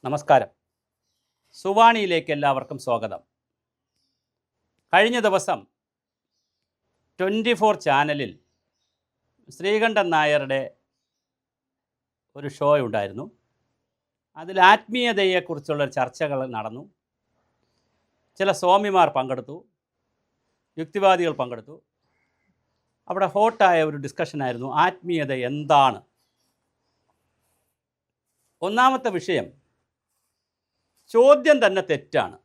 നമസ്കാരം. സുവാണിയിലേക്ക് എല്ലാവർക്കും സ്വാഗതം. കഴിഞ്ഞ ദിവസം 24 ചാനലിൽ ശ്രീകണ്ഠൻ നായരുടെ ഒരു ഷോ ഉണ്ടായിരുന്നു. അതിൽ ആത്മീയതയെക്കുറിച്ചുള്ള ചർച്ചകൾ നടന്നു. ചില സ്വാമിമാർ പങ്കെടുത്തു, യുക്തിവാദികൾ പങ്കെടുത്തു. അവിടെ ഹോട്ടായ ഒരു ഡിസ്കഷനായിരുന്നു ആത്മീയത എന്താണ്. ഒന്നാമത്തെ വിഷയം, ചോദ്യം തന്നെ തെറ്റാണ്.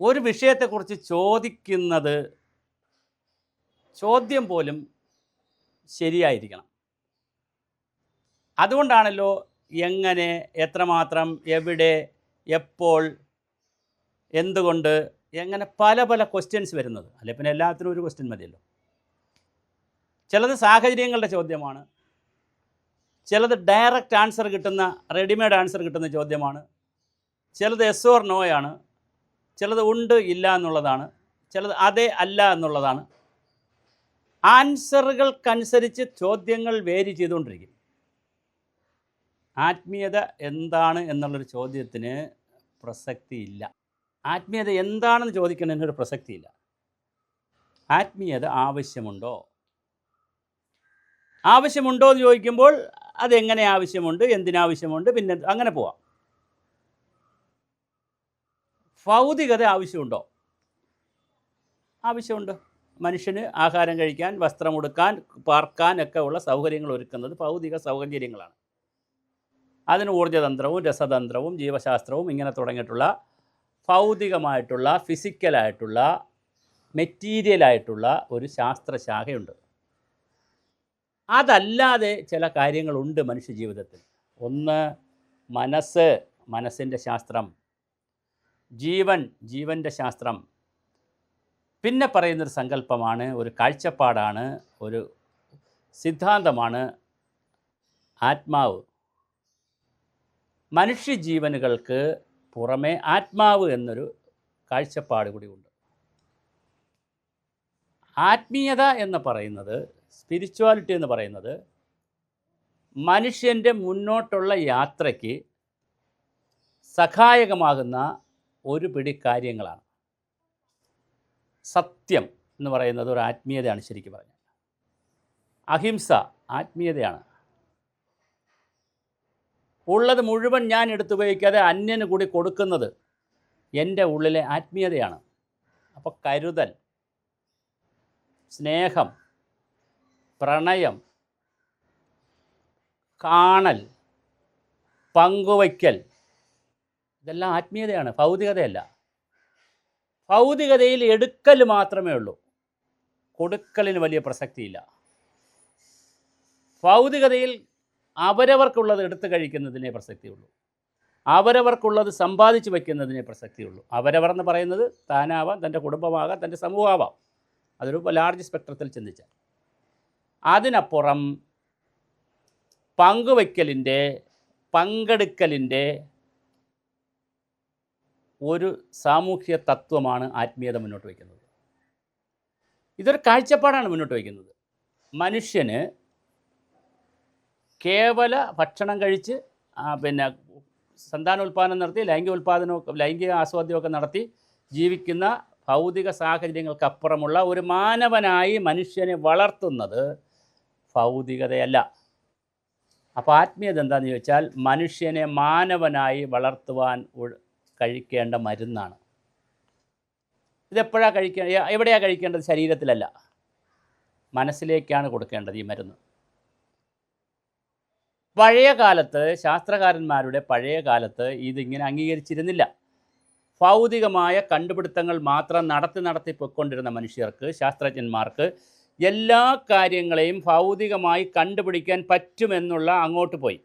ഒരു വിഷയത്തെക്കുറിച്ച് ചോദിക്കുന്നത് ചോദ്യം പോലും ശരിയായിരിക്കണം. അതുകൊണ്ടാണല്ലോ എങ്ങനെ, എത്രമാത്രം, എവിടെ, എപ്പോൾ, എന്തുകൊണ്ട്, എങ്ങനെ പല പല ക്വസ്റ്റ്യൻസ് വരുന്നത്. അല്ലെ പിന്നെ എല്ലാത്തിനും ഒരു ക്വസ്റ്റ്യൻ മതിയല്ലോ. ചിലത് സാഹചര്യങ്ങളുടെ ചോദ്യമാണ്, ചിലത് ഡയറക്റ്റ് ആൻസർ കിട്ടുന്ന, റെഡിമെയ്ഡ് ആൻസർ കിട്ടുന്ന ചോദ്യമാണ്, ചിലത് എസ് ഓർ നോയാണ്, ചിലത് ഉണ്ട് ഇല്ല എന്നുള്ളതാണ്, ചിലത് അതെ അല്ല എന്നുള്ളതാണ്. ആൻസറുകൾക്കനുസരിച്ച് ചോദ്യങ്ങൾ വേരി ചെയ്തുകൊണ്ടിരിക്കും. ആത്മീയത എന്താണ് എന്നുള്ളൊരു ചോദ്യത്തിന് പ്രസക്തിയില്ല. ആത്മീയത എന്താണെന്ന് ചോദിക്കുന്നതിനൊരു പ്രസക്തിയില്ല. ആത്മീയത ആവശ്യമുണ്ടോ? ആവശ്യമുണ്ടോ എന്ന് ചോദിക്കുമ്പോൾ അതെങ്ങനെ ആവശ്യമുണ്ട്, എന്തിനാവശ്യമുണ്ട്, പിന്നെ അങ്ങനെ പോവാം. ഭൗതികത ആവശ്യമുണ്ടോ? ആവശ്യമുണ്ട്. മനുഷ്യന് ആഹാരം കഴിക്കാൻ, വസ്ത്രം ഉടുക്കാൻ, പാർക്കാൻ ഒക്കെ ഉള്ള സൗകര്യങ്ങൾ ഒരുക്കുന്നത് ഭൗതിക സൗകര്യങ്ങളാണ്. അതിന് ഊർജ്ജതന്ത്രവും രസതന്ത്രവും ജീവശാസ്ത്രവും ഇങ്ങനെ തുടങ്ങിയിട്ടുള്ള ഭൗതികമായിട്ടുള്ള, ഫിസിക്കലായിട്ടുള്ള, മെറ്റീരിയലായിട്ടുള്ള ഒരു ശാസ്ത്രശാഖയുണ്ട്. അതല്ലാതെ ചില കാര്യങ്ങളുണ്ട് മനുഷ്യ ജീവിതത്തിൽ. ഒന്ന് മനസ്സ്, മനസ്സിൻ്റെ ശാസ്ത്രം. ജീവൻ, ജീവൻ്റെ ശാസ്ത്രം. പിന്നെ പറയുന്നൊരു സങ്കല്പമാണ്, ഒരു കാഴ്ചപ്പാടാണ്, ഒരു സിദ്ധാന്തമാണ് ആത്മാവ്. മനുഷ്യജീവനുകൾക്ക് പുറമെ ആത്മാവ് എന്നൊരു കാഴ്ചപ്പാട് കൂടി ഉണ്ട്. ആത്മീയത എന്ന് പറയുന്നത്, സ്പിരിച്വാലിറ്റി എന്ന് പറയുന്നത് മനുഷ്യൻ്റെ മുന്നോട്ടുള്ള യാത്രയ്ക്ക് സഹായകമാകുന്ന ഒരു പിടി കാര്യങ്ങളാണ്. സത്യം എന്ന് പറയുന്നത് ഒരു ആത്മീയതയാണ്. ശരിക്കും പറഞ്ഞാൽ അഹിംസ ആത്മീയതയാണ്. ഉള്ളത് മുഴുവൻ ഞാൻ എടുത്തുപയോഗിക്കാതെ അന്യന് കൂടി കൊടുക്കുന്നത് എൻ്റെ ഉള്ളിലെ ആത്മീയതയാണ്. അപ്പോൾ കരുതൽ, സ്നേഹം, പ്രണയം, കാണൽ, പങ്കുവയ്ക്കൽ, ഇതെല്ലാം ആത്മീയതയാണ്, ഭൗതികതയല്ല. ഭൗതികതയിൽ എടുക്കൽ മാത്രമേ ഉള്ളൂ, കൊടുക്കലിന് വലിയ പ്രസക്തിയില്ല. ഭൗതികതയിൽ അവരവർക്കുള്ളത് എടുത്തു കഴിക്കുന്നതിനേ പ്രസക്തിയുള്ളൂ, അവരവർക്കുള്ളത് സമ്പാദിച്ചു വയ്ക്കുന്നതിനേ പ്രസക്തിയുള്ളൂ. അവരവർ എന്ന് പറയുന്നത് താനാവാം, തൻ്റെ കുടുംബമാകാം, തൻ്റെ സമൂഹമാവാം. അതൊരു ലാർജ് സ്പെക്ട്രത്തിൽ ചിന്തിച്ചാൽ. അതിനപ്പുറം പങ്കുവയ്ക്കലിൻ്റെ, പങ്കെടുക്കലിൻ്റെ ഒരു സാമൂഹ്യ തത്വമാണ് ആത്മീയത മുന്നോട്ട് വയ്ക്കുന്നത്. ഇതൊരു കാഴ്ചപ്പാടാണ് മുന്നോട്ട് വയ്ക്കുന്നത്. മനുഷ്യന് കേവല ഭക്ഷണം കഴിച്ച് പിന്നെ സന്താനോൽപാദനം നടത്തി, ലൈംഗിക ആസ്വാദ്യമൊക്കെ നടത്തി ജീവിക്കുന്ന ഭൗതിക സാഹചര്യങ്ങൾക്കപ്പുറമുള്ള ഒരു മാനവനായി മനുഷ്യനെ വളർത്തുന്നത് ഭൗതികതയല്ല. അപ്പോൾ ആത്മീയത എന്താണെന്ന് ചോദിച്ചാൽ മനുഷ്യനെ മാനവനായി വളർത്തുവാൻ കഴിക്കേണ്ട മരുന്നാണ്. ഇതെപ്പോഴാണ് എവിടെയാണ് കഴിക്കേണ്ടത്? ശരീരത്തിലല്ല, മനസ്സിലേക്കാണ് കൊടുക്കേണ്ടത് ഈ മരുന്ന്. പഴയ കാലത്ത്, ശാസ്ത്രകാരന്മാരുടെ പഴയ കാലത്ത് ഇതിങ്ങനെ അംഗീകരിച്ചിരുന്നില്ല. ഭൗതികമായ കണ്ടുപിടുത്തങ്ങൾ മാത്രം നടത്തി പൊയ്ക്കൊണ്ടിരുന്ന മനുഷ്യർക്ക്, ശാസ്ത്രജ്ഞന്മാർക്ക് എല്ലാ കാര്യങ്ങളെയും ഭൗതികമായി കണ്ടുപിടിക്കാൻ പറ്റുമെന്നുള്ള അങ്ങോട്ട് പോയി.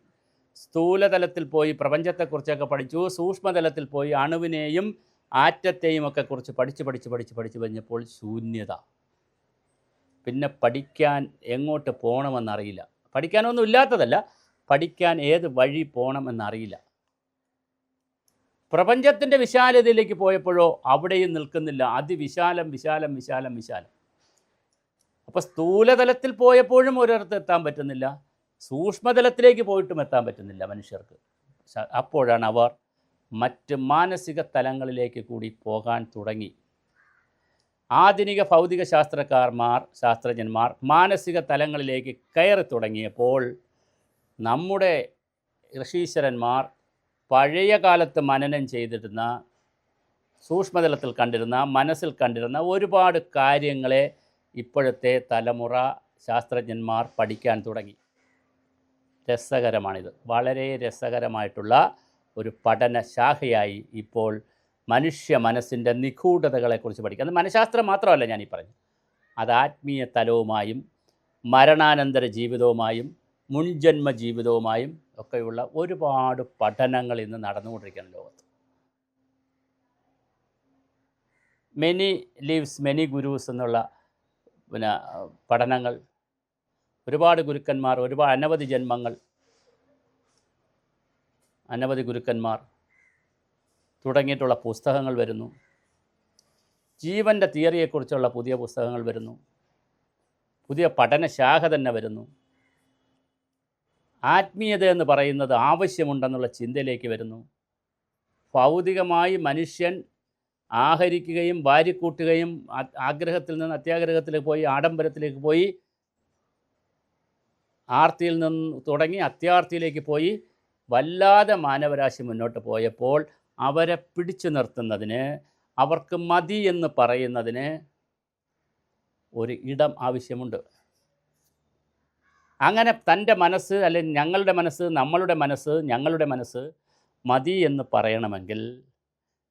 സ്ഥൂലതലത്തിൽ പോയി പ്രപഞ്ചത്തെക്കുറിച്ചൊക്കെ പഠിച്ചു, സൂക്ഷ്മതലത്തിൽ പോയി അണുവിനെയും ആറ്റത്തെയും ഒക്കെ കുറിച്ച് പഠിച്ച് കഴിഞ്ഞപ്പോൾ ശൂന്യത. പിന്നെ പഠിക്കാൻ എങ്ങോട്ട് പോകണമെന്നറിയില്ല. പഠിക്കാനൊന്നും ഇല്ലാത്തതല്ല, പഠിക്കാൻ ഏത് വഴി പോകണമെന്നറിയില്ല. പ്രപഞ്ചത്തിൻ്റെ വിശാലതയിലേക്ക് പോയപ്പോഴോ അവിടെയും നിൽക്കുന്നില്ല, അതിവിശാലം, വിശാലം, വിശാലം, വിശാലം. അപ്പോൾ സ്ഥൂലതലത്തിൽ പോയപ്പോഴും ഒരിടത്ത് എത്താൻ പറ്റുന്നില്ല, സൂക്ഷ്മതലത്തിലേക്ക് പോയിട്ടും എത്താൻ പറ്റുന്നില്ല മനുഷ്യർക്ക്. അപ്പോഴാണ് അവർ മറ്റ് മാനസിക തലങ്ങളിലേക്ക് കൂടി പോകാൻ തുടങ്ങി. ആധുനിക ഭൗതിക ശാസ്ത്രജ്ഞന്മാർ മാനസിക തലങ്ങളിലേക്ക് കയറി തുടങ്ങിയപ്പോൾ നമ്മുടെ ഋഷീശ്വരന്മാർ പഴയ കാലത്ത് മനനം ചെയ്തിരുന്ന, സൂക്ഷ്മതലത്തിൽ കണ്ടിരുന്ന, മനസ്സിൽ കണ്ടിരുന്ന ഒരുപാട് കാര്യങ്ങളെ ഇപ്പോഴത്തെ തലമുറ ശാസ്ത്രജ്ഞന്മാർ പഠിക്കാൻ തുടങ്ങി. രസകരമാണിത്. വളരെ രസകരമായിട്ടുള്ള ഒരു പഠന ശാഖയായി ഇപ്പോൾ മനുഷ്യ മനസ്സിൻ്റെ നിഗൂഢതകളെക്കുറിച്ച് പഠിക്കുക. അത് മനഃശാസ്ത്രം മാത്രമല്ല ഞാനീ പറഞ്ഞു, അത് ആത്മീയ തലവുമായും മരണാനന്തര ജീവിതവുമായും മുൻജന്മ ജീവിതവുമായും ഒക്കെയുള്ള ഒരുപാട് പഠനങ്ങൾ ഇന്ന് നടന്നുകൊണ്ടിരിക്കുകയാണ് ലോകത്ത്. മെനി ലീവ്സ് മെനി ഗുരുസ് എന്നുള്ള പഠനങ്ങൾ, ഒരുപാട് ഗുരുക്കന്മാർ, അനവധി ജന്മങ്ങൾ, അനവധി ഗുരുക്കന്മാർ തുടങ്ങിയിട്ടുള്ള പുസ്തകങ്ങൾ വരുന്നു. ജീവൻ്റെ തിയറിയെക്കുറിച്ചുള്ള പുതിയ പുസ്തകങ്ങൾ വരുന്നു. പുതിയ പഠനശാഖ തന്നെ വരുന്നു. ആത്മീയത എന്ന് പറയുന്നത് ആവശ്യമുണ്ടെന്നുള്ള ചിന്തയിലേക്ക് വരുന്നു. ഭൗതികമായി മനുഷ്യൻ ആഹരിക്കുകയും വാരിക്കൂട്ടുകയും ആഗ്രഹത്തിൽ നിന്ന് അത്യാഗ്രഹത്തിലേക്ക് പോയി, ആഡംബരത്തിലേക്ക് പോയി, ആർത്തിയിൽ നിന്ന് തുടങ്ങി അത്യാർത്തിയിലേക്ക് പോയി വല്ലാതെ മാനവരാശി മുന്നോട്ട് പോയപ്പോൾ അവരെ പിടിച്ചു നിർത്തുന്നതിന്, അവർക്ക് മതി എന്ന് പറയുന്നതിന് ഒരു ഇടം ആവശ്യമുണ്ട്. അങ്ങനെ തൻ്റെ മനസ്സ്, അല്ലെങ്കിൽ ഞങ്ങളുടെ മനസ്സ് മതി എന്ന് പറയണമെങ്കിൽ,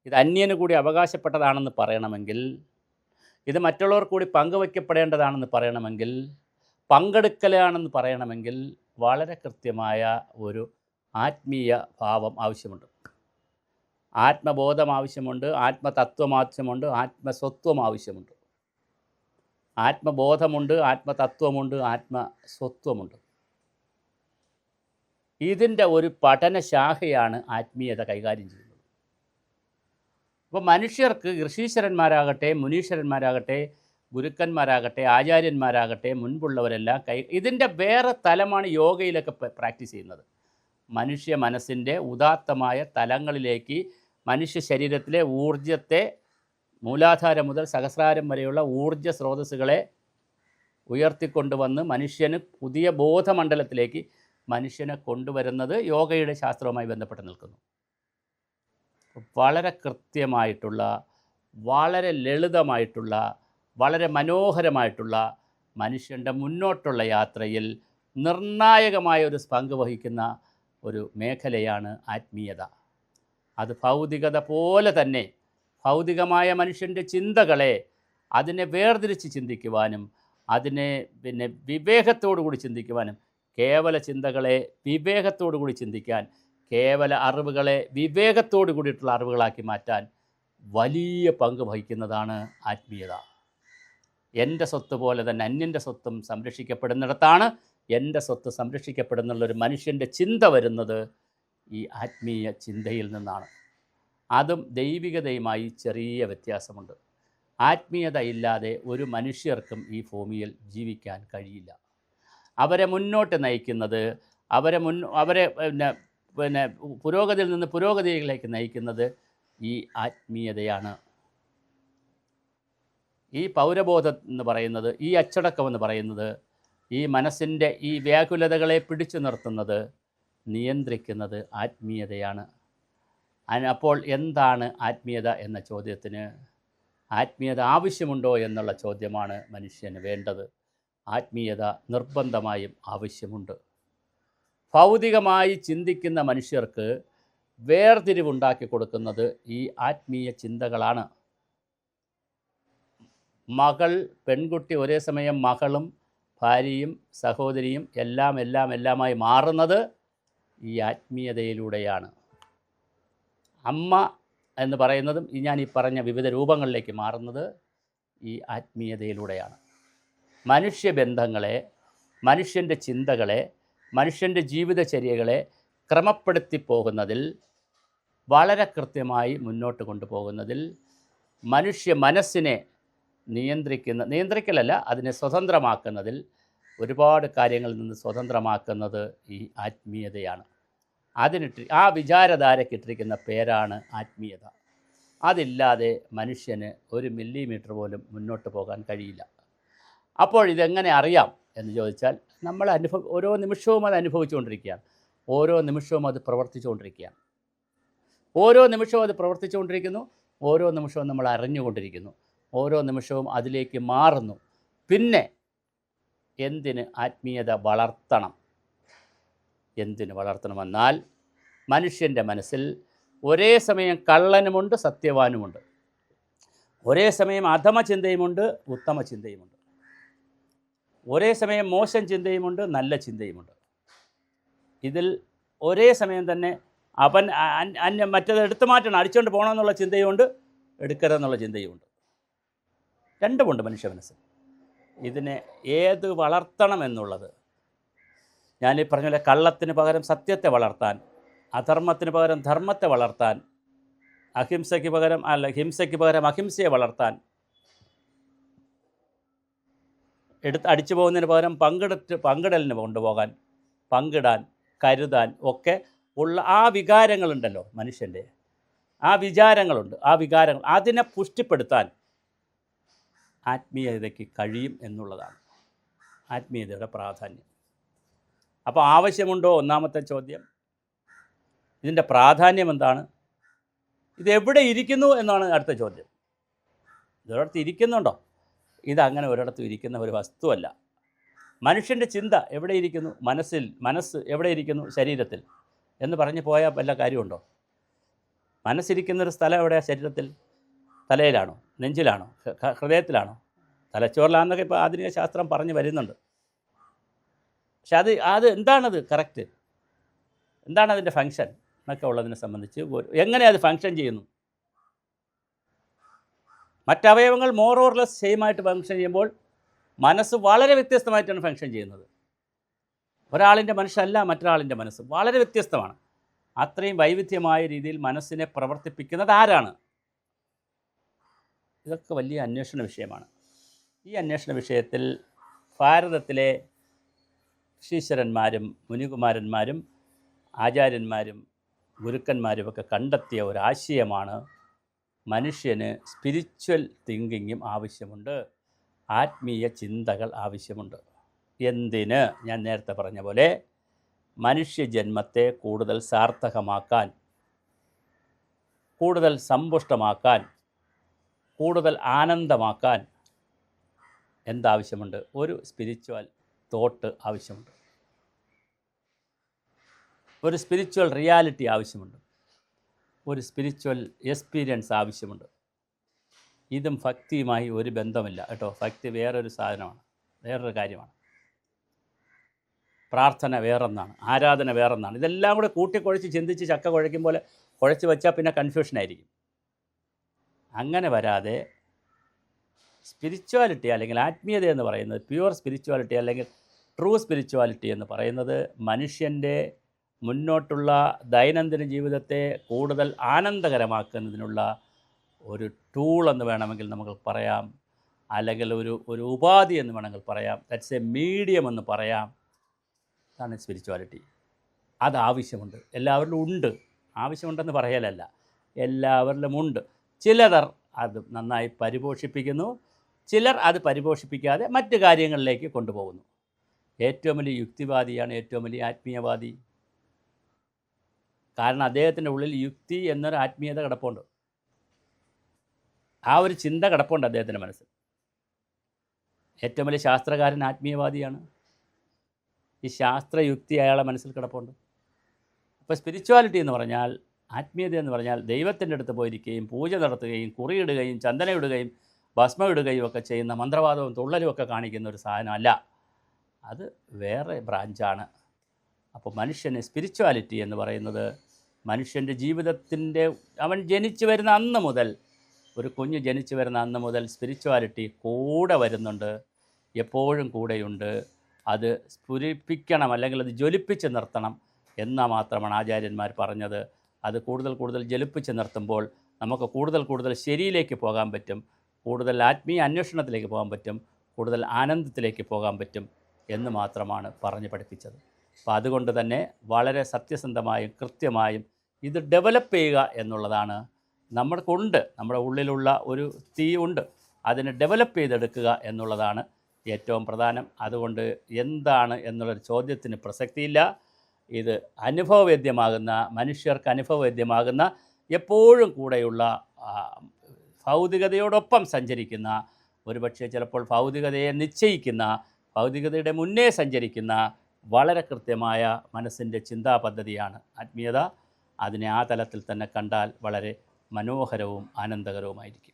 ഇത് അന്യന് കൂടി അവകാശപ്പെട്ടതാണെന്ന് പറയണമെങ്കിൽ, ഇത് മറ്റുള്ളവർ കൂടി പങ്കുവയ്ക്കപ്പെടേണ്ടതാണെന്ന് പറയണമെങ്കിൽ, പങ്കെടുക്കലാണെന്ന് പറയണമെങ്കിൽ വളരെ കൃത്യമായ ഒരു ആത്മീയ ഭാവം ആവശ്യമുണ്ട്. ആത്മബോധം ആവശ്യമുണ്ട്, ആത്മതത്വം ആവശ്യമുണ്ട്, ആത്മസ്വത്വം ആവശ്യമുണ്ട്. ആത്മബോധമുണ്ട്, ആത്മതത്വമുണ്ട്, ആത്മസ്വത്വമുണ്ട്. ഇതിൻ്റെ ഒരു പഠനശാഖയാണ് ആത്മീയത കൈകാര്യം ചെയ്യുന്നത്. അപ്പോൾ മനുഷ്യർക്ക് ഋഷീശ്വരന്മാരാകട്ടെ, മുനീശ്വരന്മാരാകട്ടെ, ഗുരുക്കന്മാരാകട്ടെ, ആചാര്യന്മാരാകട്ടെ, മുൻപുള്ളവരെല്ലാം ഇതിൻ്റെ വേറെ തലമാണ് യോഗയിലൊക്കെ പ്രാക്ടീസ് ചെയ്യുന്നത്. മനുഷ്യ മനസ്സിൻ്റെ ഉദാത്തമായ തലങ്ങളിലേക്ക് മനുഷ്യ ശരീരത്തിലെ ഊർജത്തെ, മൂലാധാരം മുതൽ സഹസ്രാരം വരെയുള്ള ഊർജ സ്രോതസ്സുകളെ ഉയർത്തിക്കൊണ്ടുവന്ന് മനുഷ്യന് പുതിയ ബോധമണ്ഡലത്തിലേക്ക് മനുഷ്യനെ കൊണ്ടുവരുന്നത് യോഗയുടെ ശാസ്ത്രവുമായി ബന്ധപ്പെട്ട് നിൽക്കുന്നു. വളരെ കൃത്യമായിട്ടുള്ള, വളരെ ലളിതമായിട്ടുള്ള, വളരെ മനോഹരമായിട്ടുള്ള മനുഷ്യൻ്റെ മുന്നോട്ടുള്ള യാത്രയിൽ നിർണായകമായ ഒരു പങ്ക് വഹിക്കുന്ന ഒരു മേഖലയാണ് ആത്മീയത. അത് ഭൗതികത പോലെ തന്നെ ഭൗതികമായ മനുഷ്യൻ്റെ ചിന്തകളെ അതിനെ വേർതിരിച്ച് ചിന്തിക്കുവാനും, അതിനെ വിവേകത്തോടു കൂടി ചിന്തിക്കുവാനും, കേവല ചിന്തകളെ വിവേകത്തോടു കൂടി ചിന്തിക്കാൻ, കേവല അറിവുകളെ വിവേകത്തോടു കൂടിയിട്ടുള്ള അറിവുകളാക്കി മാറ്റാൻ വലിയ പങ്ക് വഹിക്കുന്നതാണ് ആത്മീയത. എൻ്റെ സ്വത്ത് പോലെ തന്നെ അന്യൻ്റെ സ്വത്തും സംരക്ഷിക്കപ്പെടുന്നിടത്താണ് എൻ്റെ സ്വത്ത് സംരക്ഷിക്കപ്പെടുന്നുള്ളൊരു മനുഷ്യൻ്റെ ചിന്ത വരുന്നത് ഈ ആത്മീയ ചിന്തയിൽ നിന്നാണ്. അതും ദൈവികതയുമായി ചെറിയ വ്യത്യാസമുണ്ട്. ആത്മീയത ഇല്ലാതെ ഒരു മനുഷ്യർക്കും ഈ ഭൂമിയിൽ ജീവിക്കാൻ കഴിയില്ല. അവരെ മുന്നോട്ട് നയിക്കുന്നത്, അവരെ പുരോഗതിയിൽ നിന്ന് പുരോഗതിയിലേക്ക് നയിക്കുന്നത് ഈ ആത്മീയതയാണ്. ഈ പൗരബോധം എന്ന് പറയുന്നത്, ഈ അച്ചടക്കം എന്ന് പറയുന്നത്, ഈ മനസ്സിൻ്റെ ഈ വ്യാകുലതകളെ പിടിച്ചു നിർത്തുന്നത്, നിയന്ത്രിക്കുന്നത് ആത്മീയതയാണ്. അപ്പോൾ എന്താണ് ആത്മീയത എന്ന ചോദ്യത്തിന്, ആത്മീയത ആവശ്യമുണ്ടോ എന്നുള്ള ചോദ്യമാണ് മനുഷ്യന് വേണ്ടത്. ആത്മീയത നിർബന്ധമായും ആവശ്യമുണ്ട്. ഭൗതികമായി ചിന്തിക്കുന്ന മനുഷ്യർക്ക് വേർതിരിവുണ്ടാക്കി കൊടുക്കുന്നത് ഈ ആത്മീയ ചിന്തകളാണ്. പെൺകുട്ടി ഒരേ സമയം മകളും ഭാര്യയും സഹോദരിയും എല്ലാമായി മാറുന്നത് ഈ ആത്മീയതയിലൂടെയാണ്. അമ്മ എന്ന് പറയുന്നതും ഞാൻ ഈ പറഞ്ഞ വിവിധ രൂപങ്ങളിലേക്ക് മാറുന്നത് ഈ ആത്മീയതയിലൂടെയാണ്. മനുഷ്യബന്ധങ്ങളെ, മനുഷ്യൻ്റെ ചിന്തകളെ, മനുഷ്യൻ്റെ ജീവിതചര്യകളെ ക്രമപ്പെടുത്തി പോകുന്നതിൽ, വളരെ കൃത്യമായി മുന്നോട്ട് കൊണ്ടുപോകുന്നതിൽ, മനുഷ്യ മനസ്സിനെ നിയന്ത്രിക്കലല്ല, അതിനെ സ്വതന്ത്രമാക്കുന്നതിൽ, ഒരുപാട് കാര്യങ്ങളിൽ നിന്ന് സ്വതന്ത്രമാക്കുന്നത് ഈ ആത്മീയതയാണ്. ആ വിചാരധാരയ്ക്കിട്ടിരിക്കുന്ന പേരാണ് ആത്മീയത. അതില്ലാതെ മനുഷ്യന് 1 മില്ലിമീറ്റർ പോലും മുന്നോട്ട് പോകാൻ കഴിയില്ല. അപ്പോൾ ഇതെങ്ങനെ അറിയാം എന്ന് ചോദിച്ചാൽ, നമ്മൾ ഓരോ നിമിഷവും അത് അനുഭവിച്ചുകൊണ്ടിരിക്കുകയാണ്. ഓരോ നിമിഷവും അത് പ്രവർത്തിച്ചുകൊണ്ടിരിക്കുകയാണ്. ഓരോ നിമിഷവും അത് പ്രവർത്തിച്ചുകൊണ്ടിരിക്കുന്നു. ഓരോ നിമിഷവും നമ്മൾ അറിഞ്ഞുകൊണ്ടിരിക്കുന്നു. ഓരോ നിമിഷവും അതിലേക്ക് മാറുന്നു. പിന്നെ എന്തിന് ആത്മീയത വളർത്തണം? എന്തിന് വളർത്തണമെന്നാൽ, മനുഷ്യൻ്റെ മനസ്സിൽ ഒരേ സമയം കള്ളനുമുണ്ട്, സത്യവാനുമുണ്ട്. ഒരേ സമയം അധമ ചിന്തയുമുണ്ട്, ഉത്തമ ചിന്തയുമുണ്ട്. ഒരേ സമയം മോശം ചിന്തയുമുണ്ട്, നല്ല ചിന്തയുമുണ്ട്. ഇതിൽ ഒരേ സമയം തന്നെ മറ്റേത് എടുത്തു മാറ്റണം, അടിച്ചുകൊണ്ട് പോകണമെന്നുള്ള ചിന്തയുമുണ്ട്, എടുക്കരുതെന്നുള്ള ചിന്തയുമുണ്ട്. രണ്ടുമുണ്ട് മനുഷ്യ മനസ്സിൽ. ഇതിനെ ഏത് വളർത്തണമെന്നുള്ളത്, ഞാനീ പറഞ്ഞ പോലെ കള്ളത്തിന് പകരം സത്യത്തെ വളർത്താൻ, അധർമ്മത്തിന് പകരം ധർമ്മത്തെ വളർത്താൻ, ഹിംസയ്ക്ക് പകരം അഹിംസയെ വളർത്താൻ, അടിച്ചു പോകുന്നതിന് പകരം പങ്കിടലിന് കൊണ്ടുപോകാൻ, പങ്കിടാൻ, കരുതാൻ ഒക്കെ ഉള്ള ആ വികാരങ്ങളുണ്ടല്ലോ മനുഷ്യൻ്റെ, ആ വിചാരങ്ങളുണ്ട്. ആ വികാരങ്ങൾ അതിനെ പുഷ്ടിപ്പെടുത്താൻ ആത്മീയതയ്ക്ക് കഴിയും എന്നുള്ളതാണ് ആത്മീയതയുടെ പ്രാധാന്യം. അപ്പോൾ ആവശ്യമുണ്ടോ? ഒന്നാമത്തെ ചോദ്യം. ഇതിൻ്റെ പ്രാധാന്യം എന്താണ്? ഇതെവിടെ ഇരിക്കുന്നു എന്നാണ് അടുത്ത ചോദ്യം. ഇതൊരിടത്ത് ഇരിക്കുന്നുണ്ടോ? ഇതങ്ങനെ ഒരിടത്തും ഇരിക്കുന്ന ഒരു വസ്തുവല്ല. മനുഷ്യൻ്റെ ചിന്ത എവിടെ ഇരിക്കുന്നു? മനസ്സ് എവിടെ ഇരിക്കുന്നു? ശരീരത്തിൽ എന്ന് പറഞ്ഞ് പോയാൽ വല്ല കാര്യമുണ്ടോ? മനസ്സിരിക്കുന്നൊരു സ്ഥലം എവിടെയാണ് ശരീരത്തിൽ? തലയിലാണോ? നെഞ്ചിലാണോ? ഹൃദയത്തിലാണോ? തലച്ചോറിലാണെന്നൊക്കെ ഇപ്പോൾ ആധുനിക ശാസ്ത്രം പറഞ്ഞു വരുന്നുണ്ട്. പക്ഷെ അത് എന്താണത് കറക്റ്റ്? എന്താണ് അതിൻ്റെ ഫങ്ഷൻ എന്നൊക്കെ ഉള്ളതിനെ സംബന്ധിച്ച് എങ്ങനെ അത് ഫങ്ഷൻ ചെയ്യുന്നു? മറ്റവയവങ്ങൾ മോർ ഓർ ലെസ് സെയിമായിട്ട് ഫങ്ഷൻ ചെയ്യുമ്പോൾ മനസ്സ് വളരെ വ്യത്യസ്തമായിട്ടാണ് ഫങ്ഷൻ ചെയ്യുന്നത്. ഒരാളിൻ്റെ മനസ്സല്ല മറ്റൊരാളിൻ്റെ മനസ്സ്, വളരെ വ്യത്യസ്തമാണ്. അത്രയും വൈവിധ്യമായ രീതിയിൽ മനസ്സിനെ പ്രവർത്തിപ്പിക്കുന്നത് ആരാണ്? ഇതൊക്കെ വലിയ അന്വേഷണ വിഷയമാണ്. ഈ അന്വേഷണ വിഷയത്തിൽ ഭാരതത്തിലെ ഋഷീശ്വരന്മാരും മുനികുമാരന്മാരും ആചാര്യന്മാരും ഗുരുക്കന്മാരുമൊക്കെ കണ്ടെത്തിയ ഒരാശയമാണ്, മനുഷ്യന് സ്പിരിച്വൽ തിങ്കിങ്ങും ആവശ്യമുണ്ട്, ആത്മീയ ചിന്തകൾ ആവശ്യമുണ്ട്. എന്തിന്? ഞാൻ നേരത്തെ പറഞ്ഞ പോലെ മനുഷ്യജന്മത്തെ കൂടുതൽ സാർത്ഥകമാക്കാൻ, കൂടുതൽ സമ്പുഷ്ടമാക്കാൻ, കൂടുതൽ ആനന്ദമാക്കാൻ എന്താവശ്യമുണ്ട്? ഒരു സ്പിരിച്വൽ തോട്ട് ആവശ്യമുണ്ട്, ഒരു സ്പിരിച്വൽ റിയാലിറ്റി ആവശ്യമുണ്ട്, ഒരു സ്പിരിച്വൽ എക്സ്പീരിയൻസ് ആവശ്യമുണ്ട്. ഇതും ഭക്തിയുമായി ഒരു ബന്ധമില്ല കേട്ടോ. ഭക്തി വേറൊരു സാധനമാണ്, വേറൊരു കാര്യമാണ്. പ്രാർത്ഥന വേറൊന്നാണ്, ആരാധന വേറൊന്നാണ്. ഇതെല്ലാം കൂടെ കൂട്ടിക്കുഴച്ച് ചിന്തിച്ച് ചക്ക കുഴയ്ക്കും പോലെ കുഴച്ച് വെച്ചാൽ പിന്നെ കൺഫ്യൂഷനായിരിക്കും. അങ്ങനെ വരാതെ സ്പിരിച്വാലിറ്റി അല്ലെങ്കിൽ ആത്മീയത എന്ന് പറയുന്നത്, പ്യുവർ സ്പിരിച്വാലിറ്റി അല്ലെങ്കിൽ ട്രൂ സ്പിരിച്വാലിറ്റി എന്ന് പറയുന്നത് മനുഷ്യൻ്റെ മുന്നോട്ടുള്ള ദൈനംദിന ജീവിതത്തെ കൂടുതൽ ആനന്ദകരമാക്കുന്നതിനുള്ള ഒരു ടൂൾ എന്ന് വേണമെങ്കിൽ നമുക്ക് പറയാം, അല്ലെങ്കിൽ ഒരു ഉപാധി എന്ന് വേണമെങ്കിൽ പറയാം. ദാറ്റ്സ് എ മീഡിയം എന്ന് പറയാം. അതാണ് സ്പിരിച്വാലിറ്റി. അതാവശ്യമുണ്ട്, എല്ലാവരിലും ഉണ്ട്. ആവശ്യമുണ്ടെന്ന് പറയലല്ല, എല്ലാവരിലും ഉണ്ട്. ചിലർ അത് നന്നായി പരിപോഷിപ്പിക്കുന്നു, ചിലർ അത് പരിപോഷിപ്പിക്കാതെ മറ്റു കാര്യങ്ങളിലേക്ക് കൊണ്ടുപോകുന്നു. ഏറ്റവും വലിയ യുക്തിവാദിയാണ് ഏറ്റവും വലിയ ആത്മീയവാദി. കാരണം അദ്ദേഹത്തിൻ്റെ ഉള്ളിൽ യുക്തി എന്നൊരു ആത്മീയത കിടപ്പുണ്ട്, ആ ഒരു ചിന്ത കിടപ്പുണ്ട് അദ്ദേഹത്തിൻ്റെ മനസ്സിൽ. ഏറ്റവും വലിയ ശാസ്ത്രകാരൻ ആത്മീയവാദിയാണ്. ഈ ശാസ്ത്രയുക്തി അയാളുടെ മനസ്സിൽ കിടപ്പുണ്ട്. അപ്പോൾ സ്പിരിച്വാലിറ്റി എന്ന് പറഞ്ഞാൽ, ആത്മീയത എന്ന് പറഞ്ഞാൽ ദൈവത്തിൻ്റെ അടുത്ത് പോയിരിക്കുകയും പൂജ നടത്തുകയും കുറിയിടുകയും ചന്ദനമിടുകയും ഭസ്മമിടുകയും ഒക്കെ ചെയ്യുന്ന മന്ത്രവാദവും തുള്ളലും ഒക്കെ കാണിക്കുന്ന ഒരു സാധനമല്ല. അത് വേറെ ബ്രാഞ്ചാണ്. അപ്പോൾ മനുഷ്യന് സ്പിരിച്വാലിറ്റി എന്ന് പറയുന്നത് മനുഷ്യൻ്റെ ജീവിതത്തിൻ്റെ, അവൻ ജനിച്ചു വരുന്ന അന്ന് മുതൽ, ഒരു കുഞ്ഞ് ജനിച്ചു വരുന്ന അന്ന് മുതൽ സ്പിരിച്വാലിറ്റി കൂടെ വരുന്നുണ്ട്, എപ്പോഴും കൂടെയുണ്ട്. അത് സ്ഫുരിപ്പിക്കണം, അല്ലെങ്കിൽ അത് ജ്വലിപ്പിച്ച് നിർത്തണം എന്നാൽ മാത്രമാണ് ആചാര്യന്മാർ പറഞ്ഞത്. അത് കൂടുതൽ ജ്വലിപ്പിച്ച് നിർത്തുമ്പോൾ നമുക്ക് കൂടുതൽ ശരിയിലേക്ക് പോകാൻ പറ്റും, കൂടുതൽ ആത്മീയ അന്വേഷണത്തിലേക്ക് പോകാൻ പറ്റും, കൂടുതൽ ആനന്ദത്തിലേക്ക് പോകാൻ പറ്റും എന്ന് മാത്രമാണ് പറഞ്ഞു പഠിപ്പിച്ചത്. അപ്പോൾ അതുകൊണ്ട് തന്നെ വളരെ സത്യസന്ധമായും കൃത്യമായും ഇത് ഡെവലപ്പ് ചെയ്യുക എന്നുള്ളതാണ് നമ്മൾക്കുണ്ട്. നമ്മുടെ ഉള്ളിലുള്ള ഒരു തീ ഉണ്ട്, അതിനെ ഡെവലപ്പ് ചെയ്തെടുക്കുക എന്നുള്ളതാണ് ഏറ്റവും പ്രധാനം. അതുകൊണ്ട് എന്താണ് എന്നുള്ളൊരു ചോദ്യത്തിന് പ്രസക്തിയില്ല. ഇത് അനുഭവവേദ്യമാകുന്ന, മനുഷ്യർക്ക് അനുഭവവേദ്യമാകുന്ന, എപ്പോഴും കൂടെയുള്ള, ഭൗതികതയോടൊപ്പം സഞ്ചരിക്കുന്ന, ഒരുപക്ഷെ ചിലപ്പോൾ ഭൗതികതയെ നിശ്ചയിക്കുന്ന, ഭൗതികതയുടെ മുന്നേ സഞ്ചരിക്കുന്ന വളരെ കൃത്യമായ മനസ്സിൻ്റെ ചിന്താ പദ്ധതിയാണ് ആത്മീയത. അതിനെ ആ തലത്തിൽ തന്നെ കണ്ടാൽ വളരെ മനോഹരവും ആനന്ദകരവുമായിരിക്കും.